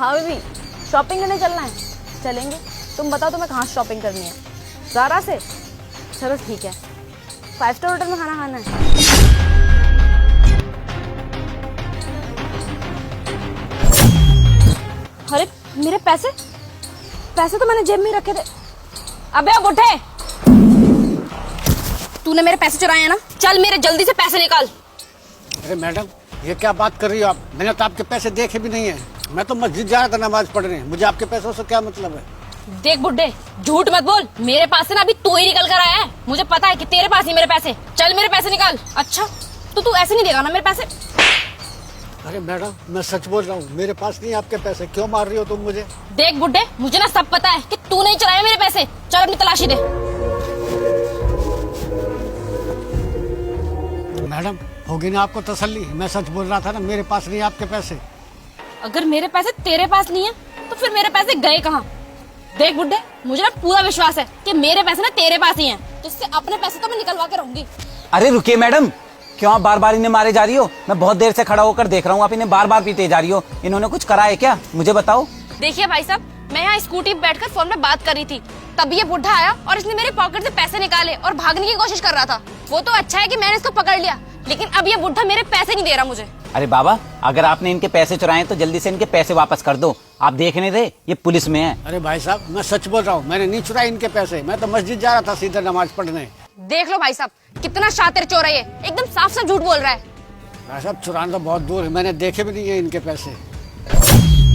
हाँ baby, shopping करने चलना है। चलेंगे। तुम बताओ तुम्हें कहाँ शॉपिंग करनी है? ज़ारा से? चलो ठीक है। 5 स्टार होटल में खाना खाना है। अरे मेरे पैसे तो मैंने जेब में रखे थे। अबे अब उठे, तूने मेरे पैसे चुराए हैं ना? चल मेरे जल्दी से पैसे निकाल। अरे मैडम, ये क्या बात कर रही हो आप? मैंने तो आपके पैसे देखे भी नहीं है। मैं तो मस्जिद जा रहा था नमाज पढ़ने। मुझे आपके पैसों से क्या मतलब है? देख बुड्ढे, झूठ मत बोल। मेरे पास से ना अभी तू ही निकल कर आया है। मुझे पता है कि तेरे पास ही मेरे पैसे। चल मेरे पैसे निकाल। अच्छा तो तू ऐसे नहीं देगा ना मेरे पैसे? अरे मैडम, मैं सच बोल रहा हूँ, मेरे पास नहीं आपके पैसे। क्यों मार रही हो तुम मुझे? देख बुड्ढे, मुझे ना सब पता है कि तू नहीं चलाया मेरे पैसे। चल अपनी तलाशी दे। मैडम, होगी ना आपको तसल्ली? मैं सच बोल रहा था ना, मेरे पास नहीं आपके पैसे। अगर मेरे पैसे तेरे पास नहीं है तो फिर मेरे पैसे गए कहाँ? देख बुड्ढे, मुझे ना पूरा विश्वास है कि मेरे पैसे ना तेरे पास ही हैं। तो इससे अपने पैसे तो मैं निकलवा के रहूंगी। अरे रुकिए मैडम, क्यों आप बार बार इन्हें मारे जा रही हो? मैं बहुत देर से खड़ा होकर देख रहा हूँ, आप इन्हें बार बार पीटे जा रही हो। इन्होंने कुछ करा है क्या? मुझे बताओ। देखिए भाई साहब, मैं यहाँ स्कूटी पे बैठकर फोन में बात कर रही थी, तब ये बुढ़ा आया और इसने मेरे पॉकेट से पैसे निकाले और भागने की कोशिश कर रहा था। वो तो अच्छा है कि मैंने इसको पकड़ लिया, लेकिन अब ये बुढ़ा मेरे पैसे नहीं दे रहा मुझे। अरे बाबा, अगर आपने इनके पैसे चुराए तो जल्दी से इनके पैसे वापस कर दो। आप देखने दे, ये पुलिस में है। अरे भाई साहब, मैं सच बोल रहा हूँ, मैंने नहीं चुराए इनके पैसे। मैं तो मस्जिद जा रहा था सीधा नमाज पढ़ने। देख लो भाई साहब, कितना शातिर चोर है ये। एकदम साफ साफ झूठ बोल रहा है। भाई साहब, चुराना तो बहुत दूर है, मैंने देखे भी नहीं है इनके पैसे।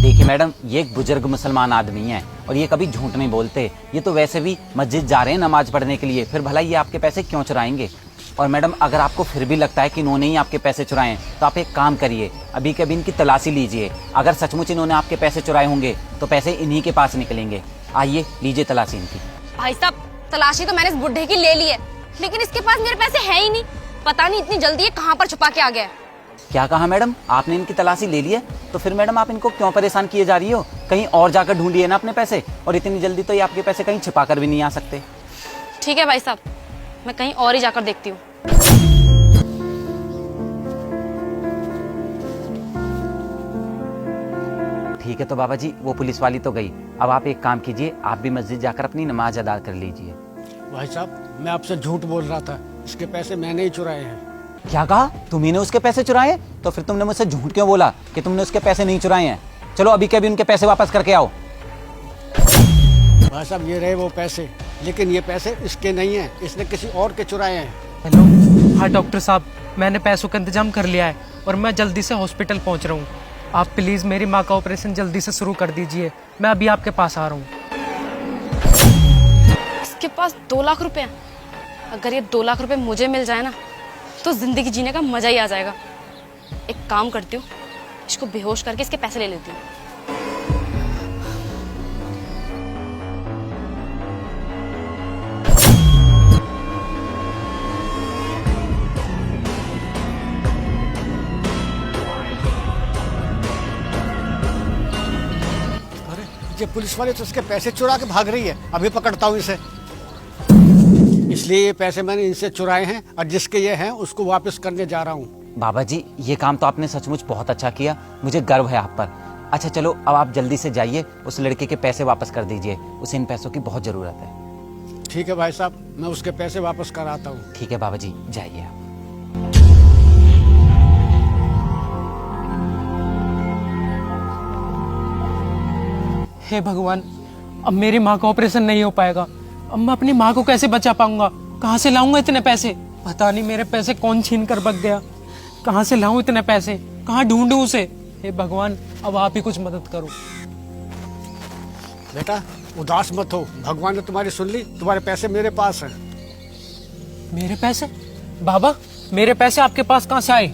देखिए मैडम, ये एक बुजुर्ग मुसलमान आदमी है और ये कभी झूठ नहीं बोलते। ये तो वैसे भी मस्जिद जा रहे हैं नमाज पढ़ने के लिए, फिर भला ये आपके पैसे क्यों चुराएंगे? और मैडम, अगर आपको फिर भी लगता है कि इन्होंने ही आपके पैसे चुराए हैं तो आप एक काम करिए, अभी कभी इनकी तलाशी लीजिए। अगर सचमुच इन्होंने आपके पैसे चुराए होंगे तो पैसे इन्हीं के पास निकलेंगे। आइए, लीजिए तलाशी इनकी। भाई साहब, तलाशी तो मैंने इस बुढ़े की ले ली है, लेकिन इसके पास मेरे पैसे हैं ही नहीं। पता नहीं इतनी जल्दी ये कहाँ पर छुपा के आ गया है। क्या कहा मैडम? आपने इनकी तलाशी ले ली है तो फिर मैडम आप इनको क्यों परेशान किए जा रही हो? कहीं और जाकर ढूंढिए ना अपने पैसे। और इतनी जल्दी तो ये आपके पैसे कहीं छिपा कर भी नहीं आ सकते। ठीक है भाई साहब, मैं कहीं और ही जाकर देखती हूँ। ठीक है तो बाबा जी, वो पुलिस वाली तो गई। अब आप एक काम कीजिए, आप भी मस्जिद जाकर अपनी नमाज अदा कर लीजिए। भाई साहब, मैं आपसे झूठ बोल रहा था, इसके पैसे मैंने ही चुराए हैं। क्या कहा? तुम्ही ने उसके पैसे चुराए? तो फिर तुमने मुझसे झूठ क्यों बोला कि तुमने उसके पैसे नहीं चुराए हैं? चलो अभी के अभी उनके पैसे वापस करके आओ। भाई साहब, ये रहे वो पैसे, लेकिन ये पैसे इसके नहीं हैं, इसने किसी और के चुराए हैं। हेलो, हाँ डॉक्टर साहब, मैंने पैसों का इंतजाम कर लिया है और मैं जल्दी से हॉस्पिटल पहुंच रहा हूँ। आप प्लीज मेरी माँ का ऑपरेशन जल्दी से शुरू कर दीजिए। मैं अभी आपके पास आ रहा हूँ। इसके पास 2 लाख रुपए हैं। अगर ये 2 लाख रुपए मुझे मिल जाए ना तो जिंदगी जीने का मजा ही आ जाएगा। एक काम करती हूँ, इसको बेहोश करके इसके पैसे ले लेती हूँ। अरे, ये पुलिस वाले तो उसके पैसे चुरा के भाग रही है। अभी पकड़ता हूँ इसे। इसलिए ये पैसे मैंने इनसे चुराए हैं और जिसके ये हैं उसको वापस करने जा रहा हूँ। बाबा जी, ये काम तो आपने सचमुच बहुत अच्छा किया, मुझे गर्व है आप पर। अच्छा चलो, अब आप जल्दी से जाइए, उस लड़के के पैसे वापस कर दीजिए। उसे इन पैसों की बहुत जरूरत है। ठीक है भाई साहब, मैं उसके पैसे वापस कराता हूँ। ठीक है बाबा जी, जाइए आप। हे भगवान, अब मेरी माँ का ऑपरेशन नहीं हो पाएगा। अब मैं अपनी माँ को कैसे बचा पाऊंगा? कहाँ से लाऊंगा इतने पैसे? पता नहीं मेरे पैसे कौन छीन कर भग गया। कहाँ से लाऊं इतने पैसे? कहाँ ढूंढूं उसे? हे भगवान, अब आप ही कुछ मदद करो। बेटा, उदास मत हो, भगवान ने तुम्हारी सुन ली। तुम्हारे पैसे मेरे पास हैं। मेरे पैसे? बाबा, मेरे पैसे आपके पास कहाँ से आए?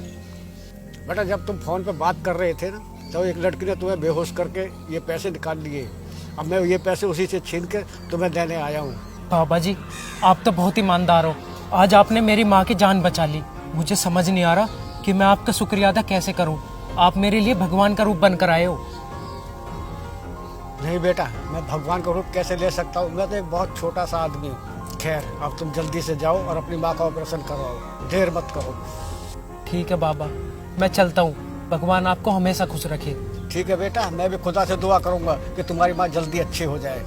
बेटा, जब तुम फोन पे बात कर रहे थे ना, तो एक लड़की ने तुम्हें बेहोश करके ये पैसे निकाल लिए। अब मैं ये पैसे उसी से छीन के तुम्हें देने आया हूँ। बाबा जी, आप तो बहुत ईमानदार हो। आज आपने मेरी माँ की जान बचा ली। मुझे समझ नहीं आ रहा कि मैं आपका शुक्रिया अदा कैसे करूँ। आप मेरे लिए भगवान का रूप बनकर आए हो। नहीं बेटा, मैं भगवान का रूप कैसे ले सकता हूँ? मैं तो एक बहुत छोटा सा आदमी हूँ। खैर, अब तुम जल्दी से जाओ और अपनी माँ का ऑपरेशन करवाओ। देर मत करो। ठीक है बाबा, मैं चलता हूँ। भगवान आपको हमेशा खुश रखे। ठीक है बेटा, मैं भी खुदा से दुआ करूंगा कि तुम्हारी माँ जल्दी अच्छी हो जाए।